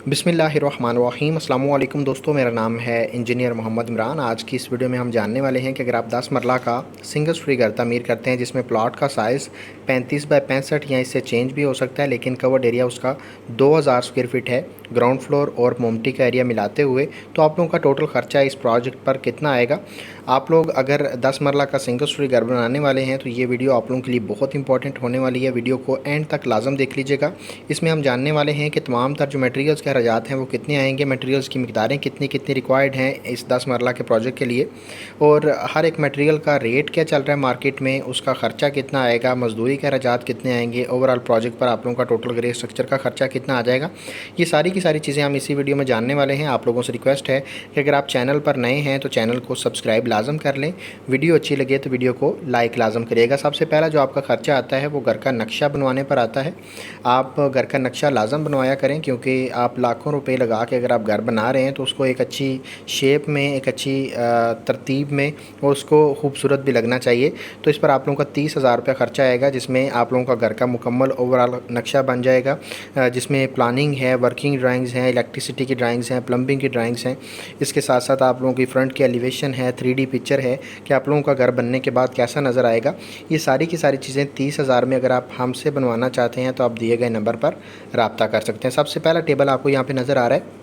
बिस्मिल्लाहिर्रहमानिर्रहीम। अस्सलाम वालेकुम दोस्तों, मेरा नाम है इंजीनियर मोहम्मद इमरान। आज की इस वीडियो में हम जानने वाले हैं कि अगर आप 10 मरला का सिंगल स्टोरी घर तमीर करते हैं जिसमें प्लॉट का साइज़ 35 बाय 65 या इससे चेंज भी हो सकता है, लेकिन कवर्ड एरिया उसका 2000 स्क्वायर फीट है, ग्राउंड फ्लोर और मोमटी का एरिया मिलाते हुए, तो आप लोगों का टोटल ख़र्चा इस प्रोजेक्ट पर कितना आएगा। आप लोग अगर 10 मरला का सिंगल स्टोरी घर बनाने वाले हैं तो ये वीडियो आप लोगों के लिए बहुत इंपॉर्टेंट होने वाली है। वीडियो को एंड तक लाजम देख लीजिएगा। इसमें हम जानने वाले हैं कि तमाम तर जो मटेरियल्स के अखराजात हैं वो कितने आएंगे, मटेरियल्स की मिकदारें कितनी कितनी रिक्वायर्ड हैं इस 10 मरला के प्रोजेक्ट के लिए, और हर एक मटेरियल का रेट क्या चल रहा है मार्केट में, उसका ख़र्चा कितना आएगा, मजदूरी के अखराजात कितने आएंगे, ओवरऑल प्रोजेक्ट पर आप लोगों का टोटल ग्रे स्ट्रक्चर का खर्चा कितना आ जाएगा। ये सारी की सारी चीज़ें हम इसी वीडियो में जानने वाले हैं। आप लोगों से रिक्वेस्ट है कि अगर आप चैनल पर नए हैं तो चैनल को सब्सक्राइब लाजम कर लें। वीडियो अच्छी लगे तो वीडियो को लाइक लाजम करिएगा। सबसे पहला जो आपका ख़र्चा आता है वो घर का नक्शा बनवाने पर आता है। आप घर का नक्शा लाजम बनवाया करें, क्योंकि आप लाखों रुपए लगा के अगर आप घर बना रहे हैं तो उसको एक अच्छी शेप में, एक अच्छी तरतीब में और उसको खूबसूरत भी लगना चाहिए। तो इस पर आप लोगों का 30,000 रुपया ख़र्चा आएगा, जिसमें आप लोगों का घर का मुकम्मल ओवरऑल नक्शा बन जाएगा, जिसमें प्लानिंग है, वर्किंग ड्राइंग्स हैं, इलेक्ट्रिसिटी की ड्राइंग्स हैं, प्लम्बिंग की ड्राइंग्स हैं। इसके साथ साथ आप लोगों की फ्रंट की एलिवेशन है, 3D पिक्चर है कि आप लोगों का घर बनने के बाद कैसा नज़र आएगा। ये सारी की सारी चीज़ें 30,000 में अगर आप हमसे बनवाना चाहते हैं तो आप दिए गए नंबर पर रब्ता कर सकते हैं। सबसे पहला टेबल आपको यहाँ पे नज़र आ रहा है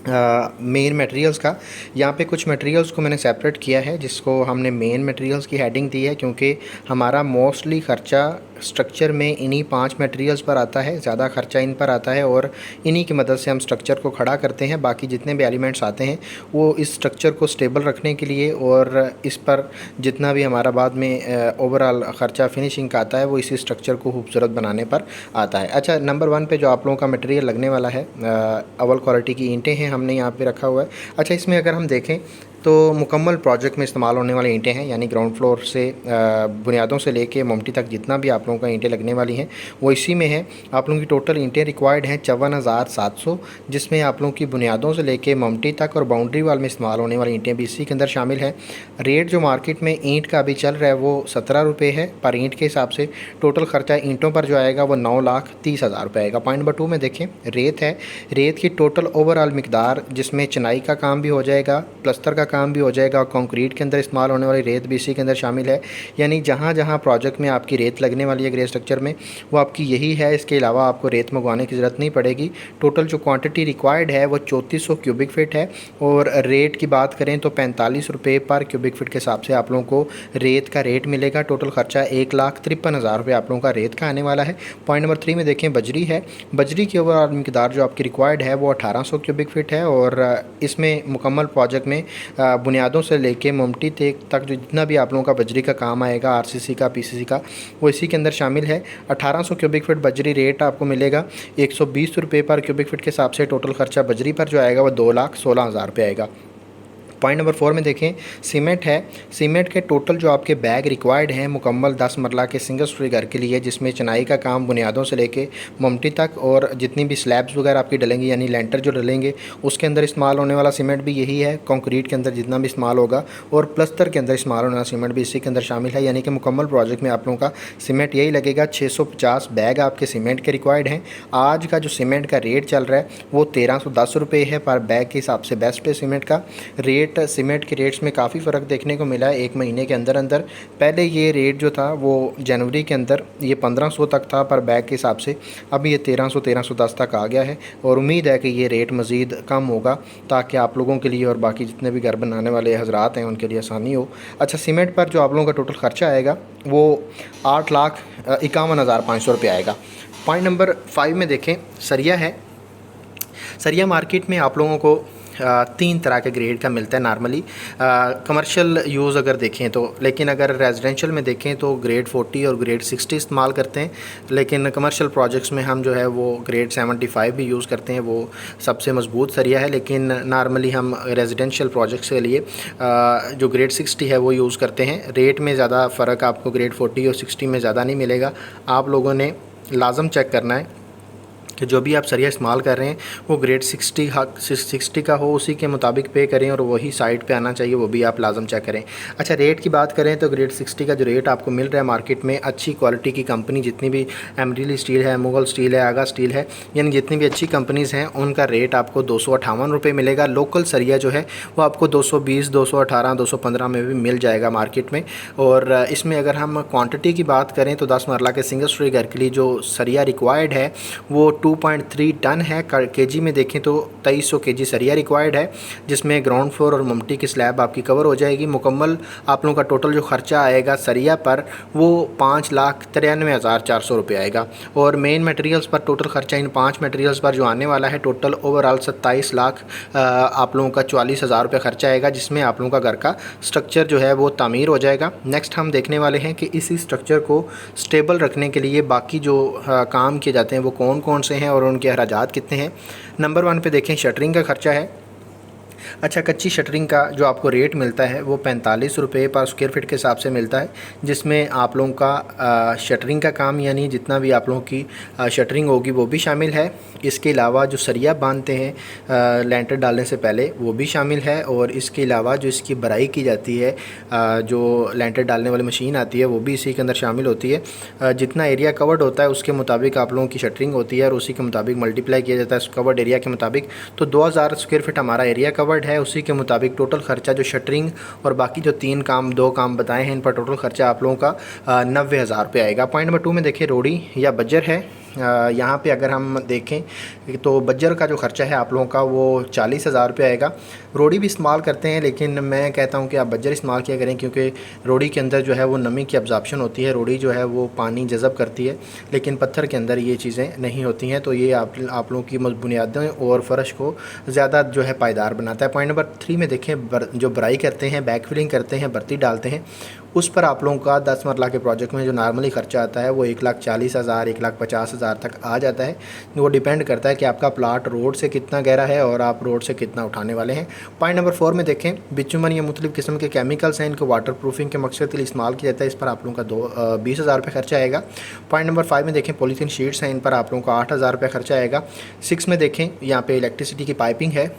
मेन मटेरियल्स का। यहाँ पे कुछ मटेरियल्स को मैंने सेपरेट किया है जिसको हमने मेन मटेरियल्स की हेडिंग दी है, क्योंकि हमारा मोस्टली ख़र्चा स्ट्रक्चर में इन्हीं 5 मटेरियल्स पर आता है, ज़्यादा ख़र्चा इन पर आता है और इन्हीं की मदद से हम स्ट्रक्चर को खड़ा करते हैं। बाकी जितने भी एलिमेंट्स आते हैं वो इस स्ट्रक्चर को स्टेबल रखने के लिए और इस पर जितना भी हमारा बाद में ओवरऑल ख़र्चा फिनिशिंग का आता है वो इसी स्ट्रक्चर को खूबसूरत बनाने पर आता है। अच्छा, नंबर 1 पे जो आप लोगों का मटेरियल लगने वाला है, अव्वल क्वालिटी की ईंटें हैं, हमने यहाँ पे रखा हुआ है। अच्छा, इसमें अगर हम देखें तो मुकम्मल प्रोजेक्ट में इस्तेमाल होने वाली ईंटें हैं, यानी ग्राउंड फ्लोर से बुनियादों से लेके मोमटी तक जितना भी आप लोगों का ईंटें लगने वाली हैं वो इसी में है। आप लोगों की टोटल ईंटें रिक्वायर्ड हैं 54,700, जिसमें आप लोगों की बुनियादों से लेके मोमटी तक और बाउंड्री वाल में इस्तेमाल होने वाली ईंटें भी इसी के अंदर शामिल हैं। रेट जो मार्केट में ईंट का अभी चल रहा है वो 17 रुपये है पर ईंट के हिसाब से। टोटल ख़र्चा ईंटों पर जो आएगा वो 9,30,000 रुपये आएगा। पॉइंट नंबर 2 में देखें, रेत है। रेत की टोटल ओवरऑल मिकदार, जिसमें चिनाई का काम भी हो जाएगा, प्लस्तर का काम भी हो जाएगा और कंक्रीट के अंदर इस्तेमाल होने वाली रेत भी इसी के अंदर शामिल है। यानी जहाँ जहाँ प्रोजेक्ट में आपकी रेत लगने वाली है ग्रे स्ट्रक्चर में वो आपकी यही है, इसके अलावा आपको रेत मंगवाने की ज़रूरत नहीं पड़ेगी। टोटल जो क्वांटिटी रिक्वायर्ड है वो 3400 क्यूबिक फीट है और रेट की बात करें तो 45 रुपये पर क्यूबिक फीट के हिसाब से आप लोगों को रेत का रेट मिलेगा। टोटल ख़र्चा 1,53,000 रुपये आप लोगों का रेत का आने वाला है। पॉइंट नंबर 3 में देखें, बजरी है। बजरी की ओवरऑल मिकदार जो आपकी रिक्वायर्ड है वो 1800 क्यूबिक फीट है और इसमें मुकम्मल प्रोजेक्ट में बुनियादों से लेके मोमटी तक जो जितना भी आप लोगों का बजरी का काम आएगा, आरसीसी का, पीसीसी का, वो इसी के अंदर शामिल है। 1800 क्यूबिक फीट बजरी रेट आपको मिलेगा 120 रुपये पर क्यूबिक फीट के हिसाब से। टोटल खर्चा बजरी पर जो आएगा वो 2,16,000 रुपये आएगा। पॉइंट नंबर 4 में देखें, सीमेंट है। सीमेंट के टोटल जो आपके बैग रिक्वायर्ड हैं मुकम्मल 10 मरला के सिंगल स्टोरी घर के लिए, जिसमें चिनाई का काम बुनियादों से लेके मोमटी तक और जितनी भी स्लैब्स वगैरह आपकी डलेंगी यानी लेंटर जो डलेंगे उसके अंदर इस्तेमाल होने वाला सीमेंट भी यही है। कंक्रीट के अंदर जितना भी इस्तेमाल होगा और प्लस्तर के अंदर इस्तेमाल होने वाला सीमेंट भी इसी के अंदर शामिल है। यानी कि मुकम्मल प्रोजेक्ट में आप लोगों का सीमेंट यही लगेगा। 650 बैग आपके सीमेंट के रिक्वायर्ड हैं। आज का जो सीमेंट का रेट चल रहा है वो 1310 रुपये है पर बैग के हिसाब से बेस्ट है सीमेंट का रेट। सीमेंट के रेट्स में काफ़ी फ़र्क देखने को मिला है एक महीने के अंदर अंदर। पहले ये रेट जो था वो जनवरी के अंदर ये 1500 तक था पर बैग के हिसाब से, अभी ये 1300-1310 तक आ गया है और उम्मीद है कि ये रेट मज़ीद कम होगा ताकि आप लोगों के लिए और बाकी जितने भी घर बनाने वाले हजरात हैं उनके लिए आसानी हो। अच्छा, सीमेंट पर जो आप लोगों का टोटल ख़र्चा आएगा वो 8,51,500 रुपये आएगा। पॉइंट नंबर 5 में देखें, सरिया है। सरिया मार्केट में आप लोगों को 3 तरह के ग्रेड का मिलता है नॉर्मली कमर्शियल यूज़ अगर देखें तो, लेकिन अगर रेजिडेंशियल में देखें तो ग्रेड 40 और ग्रेड 60 इस्तेमाल करते हैं, लेकिन कमर्शियल प्रोजेक्ट्स में हम जो है वो ग्रेड 75 भी यूज़ करते हैं, वो सबसे मजबूत सरिया है। लेकिन नॉर्मली हम रेजिडेंशियल प्रोजेक्ट्स के लिए जो ग्रेड 60 है वो यूज़ करते हैं। रेट में ज़्यादा फ़र्क आपको ग्रेड 40 और 60 में ज़्यादा नहीं मिलेगा। आप लोगों ने लाजम चेक करना है कि जो भी आप सरिया इस्तेमाल कर रहे हैं वो ग्रेड 60 का हो, उसी के मुताबिक पे करें और वही साइट पे आना चाहिए, वो भी आप लाजम चेक करें। अच्छा, रेट की बात करें तो ग्रेड 60 का जो रेट आपको मिल रहा है मार्केट में, अच्छी क्वालिटी की कंपनी जितनी भी एमरियल स्टील है, मुगल स्टील है, आगा स्टील है, यानी जितनी भी अच्छी कंपनीज़ हैं उनका रेट आपको 258 रुपये मिलेगा। लोकल सरिया जो है वो आपको 220, 218, 215 में भी मिल जाएगा मार्केट में। और इसमें अगर हम क्वांटिटी की बात करें तो 10 मरला के सिंगल स्टोरी घर के लिए जो सरिया रिक्वायर्ड है वो 2.3 टन है। केजी में देखें तो 2300 केजी सरिया रिक्वायर्ड है, जिसमें ग्राउंड फ्लोर और ममटी की स्लैब आपकी कवर हो जाएगी। मुकम्मल आप लोगों का टोटल जो खर्चा आएगा सरिया पर वो 5,93,400 रुपये आएगा। और मेन मटेरियल्स पर टोटल खर्चा इन 5 मटेरियल्स पर जो आने वाला है टोटल ओवरऑल 27 लाख आप लोगों का 44,000 रुपये खर्चा आएगा, जिसमें आप लोगों का घर का स्ट्रक्चर जो है वो तामीर हो जाएगा। नेक्स्ट हम देखने वाले हैं कि इसी स्ट्रक्चर को स्टेबल रखने के लिए बाकी जो काम किए जाते हैं वो कौन कौन से हैं और उनके अखराजात कितने हैं। नंबर 1 पे देखें शटरिंग का खर्चा है। अच्छा, कच्ची शटरिंग का जो आपको रेट मिलता है वो 45 रुपये पर स्क्वायर फीट के हिसाब से मिलता है, जिसमें आप लोगों का शटरिंग का काम यानी जितना भी आप लोगों की शटरिंग होगी वो भी शामिल है। इसके अलावा जो सरिया बांधते हैं लेंटर डालने से पहले वो भी शामिल है। और इसके अलावा जो इसकी भराई की जाती है, जो लेंटर डालने वाली मशीन आती है वो भी इसी के अंदर शामिल होती है। जितना एरिया कवर्ड होता है उसके मुताबिक आप लोगों की शटरिंग होती है और उसी के मुताबिक मल्टीप्लाई किया जाता है कवर्ड एरिया के मुताबिक। तो 2000 स्क्वायर फीट हमारा एरिया कवर्ड है, उसी के मुताबिक टोटल खर्चा जो शटरिंग और बाकी जो 2 काम बताए हैं इन पर टोटल खर्चा आप लोगों का 90,000 रुपये आएगा। पॉइंट नंबर 2 में देखिए रोड़ी या बज्जर है। यहाँ पे अगर हम देखें तो बज्जर का जो खर्चा है आप लोगों का वो 40,000 रुपये आएगा। रोड़ी भी इस्तेमाल करते हैं, लेकिन मैं कहता हूँ कि आप बज्जर इस्तेमाल किया करें, क्योंकि रोड़ी के अंदर जो है वो नमी की अब्जॉर्प्शन होती है, रोड़ी जो है वो पानी जज़ब करती है, लेकिन पत्थर के अंदर ये चीज़ें नहीं होती हैं। तो ये आप लोगों की बुनियादें और फ़र्श को ज़्यादा जो है पायदार बनाता है। पॉइंट नंबर 3 में देखें जो बराई करते हैं, बैक फिलिंग करते हैं, बर्ती डालते हैं, उस पर आप लोगों का 10 मरला के प्रोजेक्ट में जो नॉर्मली खर्चा आता है वो 1,40,000, 1,50,000 तक आ जाता है। वो डिपेंड करता है कि आपका प्लाट रोड से कितना गहरा है और आप रोड से कितना उठाने वाले हैं। पॉइंट नंबर 4 में देखें बिचुमन या मुख्तलिफ़ किस्म के केमिकल्स हैं, इनको वाटर प्रूफिंग के मकसद के लिए इस्तेमाल किया जाता है। इस पर आप लोगों का 20,000 रुपये खर्चा आएगा। पॉइंट नंबर 5 में देखें पॉलीथीन शीट्स हैं, इन पर आप लोगों का 8,000 रुपये खर्चा आएगा। 6 में देखें यहाँ पे इलेक्ट्रिसिटी की पाइपिंग है,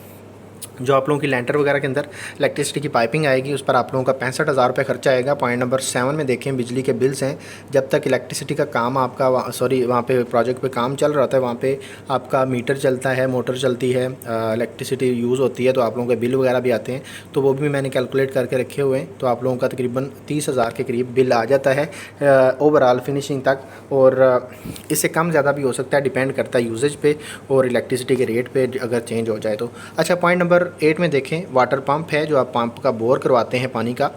जो आप लोगों की लेंटर वगैरह के अंदर इलेक्ट्रिसिटी की पाइपिंग आएगी, उस पर आप लोगों का 65,000 रुपये खर्चा आएगा। पॉइंट नंबर 7 में देखें बिजली के बिल्स हैं। जब तक इलेक्ट्रिसिटी का काम आपका वहाँ पे प्रोजेक्ट पे काम चल रहा होता है, वहाँ पे आपका मीटर चलता है, मोटर चलती है, इलेक्ट्रिसिटी यूज़ होती है, तो आप लोगों के बिल वगैरह भी आते हैं, तो वो भी मैंने कैलकुलेट करके रखे हुए हैं। तो आप लोगों का तकरीबन 30,000 के करीब बिल आ जाता है ओवरऑल फिनिशिंग तक, और इससे कम ज़्यादा भी हो सकता है, डिपेंड करता है यूजेज पे और इलेक्ट्रिसिटी के रेट पे अगर चेंज हो जाए तो। अच्छा, पॉइंट नंबर 8 में देखें वाटर पंप है, जो आप पंप का बोर करवाते हैं पानी का,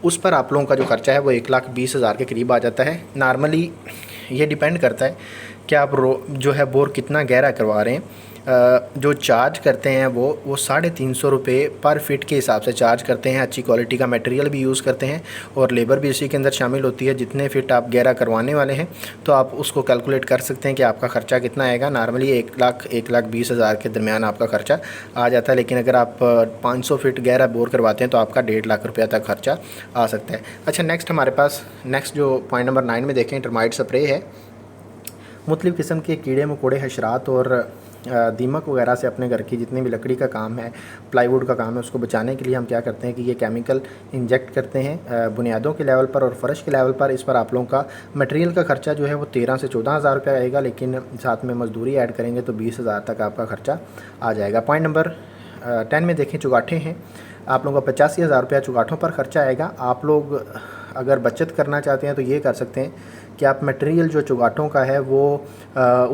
उस पर आप लोगों का जो खर्चा है वो 1,20,000 के करीब आ जाता है। नॉर्मली ये डिपेंड करता है कि आप जो है बोर कितना गहरा करवा रहे हैं। जो चार्ज करते हैं वो 350 रुपये पर फिट के हिसाब से चार्ज करते हैं। अच्छी क्वालिटी का मटेरियल भी यूज़ करते हैं और लेबर भी इसी के अंदर शामिल होती है। जितने फिट आप गहरा करवाने वाले हैं तो आप उसको कैलकुलेट कर सकते हैं कि आपका ख़र्चा कितना आएगा। नॉर्मली 1,20,000 के दरमियान आपका ख़र्चा आ जाता है, लेकिन अगर आप 500 फिट गहरा बोर करवाते हैं तो आपका 1.5 लाख रुपया तक खर्चा आ सकता है। अच्छा, नेक्स्ट हमारे पास जो पॉइंट नंबर 9 में देखें टर्माइट स्प्रे है। मुख्तलिफ़ किस्म के कीड़े मकोड़े, हशरात और दीमक वगैरह से अपने घर की जितनी भी लकड़ी का काम है, प्लाईवुड का काम है, उसको बचाने के लिए हम क्या करते हैं कि ये केमिकल इंजेक्ट करते हैं बुनियादों के लेवल पर और फ़र्श के लेवल पर। इस पर आप लोगों का मटेरियल का खर्चा जो है वो 13 से 14,000 रुपये आएगा, लेकिन साथ में मजदूरी ऐड करेंगे तो 20,000 तक आपका खर्चा आ जाएगा। पॉइंट नंबर 10 में देखें चुगाठे हैं। आप लोगों का 85,000 रुपया चुगाठों पर खर्चा आएगा। आप लोग अगर बचत करना चाहते हैं तो ये कर सकते हैं कि आप मटेरियल जो चुगाठों का है वो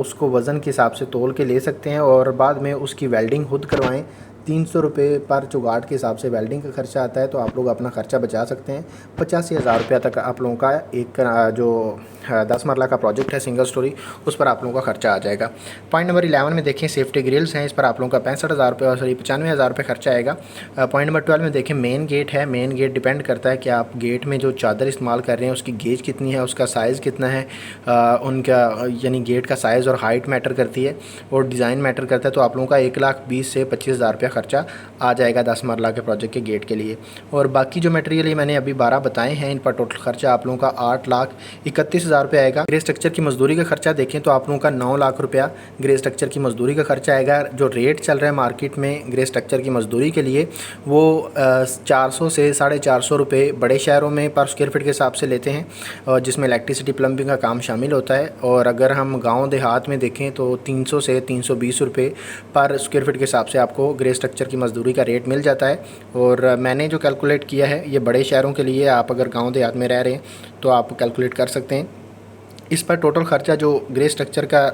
उसको वज़न के हिसाब से तोल के ले सकते हैं और बाद में उसकी वेल्डिंग खुद करवाएं। 300 रुपये पर चुगाट के हिसाब से वेल्डिंग का खर्चा आता है, तो आप लोग अपना खर्चा बचा सकते हैं। 85,000 रुपया तक आप लोगों का एक जो 10 मरला का प्रोजेक्ट है सिंगल स्टोरी, उस पर आप लोगों का खर्चा आ जाएगा। पॉइंट नंबर 11 में देखें सेफ्टी ग्रिल्स हैं, इस पर आप लोगों का 65,000 रुपये और 95,000 रुपये खर्चा आएगा। पॉइंट नंबर 12 में देखें मेन गेट है। मेन गेट डिपेंड करता है कि आप गेट में जो चादर इस्तेमाल कर रहे हैं उसकी गेज कितनी है, उसका साइज़ कितना है, उनका यानी गेट का साइज़ और हाइट मैटर करती है और डिज़ाइन मैटर करता है। तो आप लोगों का 1,20,000 से 25,000 रुपया ख़र्चा आ जाएगा 10 मरला के प्रोजेक्ट के गेट के लिए। और बाकी जो मटेरियल ये मैंने अभी 12 बताए हैं, इन पर टोटल खर्चा आप लोगों का 8,31,000 रुपये आएगा। ग्रे स्ट्रक्चर की मजदूरी का खर्चा देखें तो आप लोगों का 9 लाख रुपया ग्रे स्ट्रक्चर की मजदूरी का खर्चा आएगा। जो रेट चल रहा है मार्केट में ग्रे स्ट्रक्चर की मजदूरी के लिए वो 400 से 450 रुपये बड़े शहरों में पर स्क्वायर फीट के हिसाब से लेते हैं, और जिसमें इलेक्ट्रिसिटी प्लम्बिंग का काम शामिल होता है। और अगर हम गांव देहात में देखें तो 300 से 320 रुपये पर स्क्वायर फीट के हिसाब से आपको ग्रे स्ट्रक्चर की मजदूरी का रेट मिल जाता है। और मैंने जो कैलकुलेट किया है ये बड़े शहरों के लिए, आप अगर गांव देहात में रह रहे हैं तो आप कैलकुलेट कर सकते हैं। इस पर टोटल ख़र्चा जो ग्रे स्ट्रक्चर का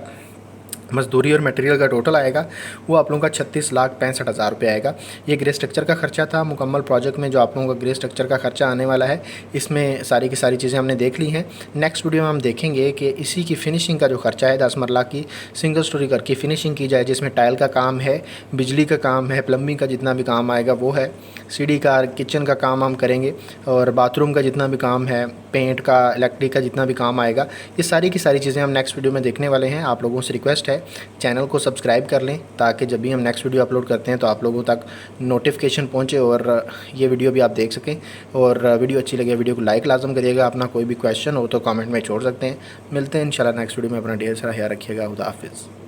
मजदूरी और मटेरियल का टोटल आएगा वो आप लोगों का 36,65,000 रुपये आएगा। ये ग्रे स्ट्रक्चर का खर्चा था। मुकम्मल प्रोजेक्ट में जो आप लोगों का ग्रे स्ट्रक्चर का खर्चा आने वाला है, इसमें सारी की सारी चीज़ें हमने देख ली हैं। नेक्स्ट वीडियो में हम देखेंगे कि इसी की फिनिशिंग का जो खर्चा है 10 मरला की सिंगल स्टोरी घर की फिनिशिंग की जाए, जिसमें टाइल का काम है, बिजली का काम है, प्लम्बिंग का जितना भी काम आएगा वो है, सीढ़ी का, किचन का काम हम करेंगे, और बाथरूम का जितना भी काम है, पेंट का, इलेक्ट्रिक का जितना भी काम आएगा, ये सारी की सारी चीज़ें हम नेक्स्ट वीडियो में देखने वाले हैं। आप लोगों से रिक्वेस्ट है चैनल को सब्सक्राइब कर लें, ताकि जब भी हम नेक्स्ट वीडियो अपलोड करते हैं तो आप लोगों तक नोटिफिकेशन पहुंचे और ये वीडियो भी आप देख सकें। और वीडियो अच्छी लगे वीडियो को लाइक लाजम करिएगा। अपना कोई भी क्वेश्चन हो तो कमेंट में छोड़ सकते हैं। मिलते हैं इंशाल्लाह नेक्स्ट वीडियो में। अपना ढेर सारा ख्याल रखिएगा। खुदा हाफिज़।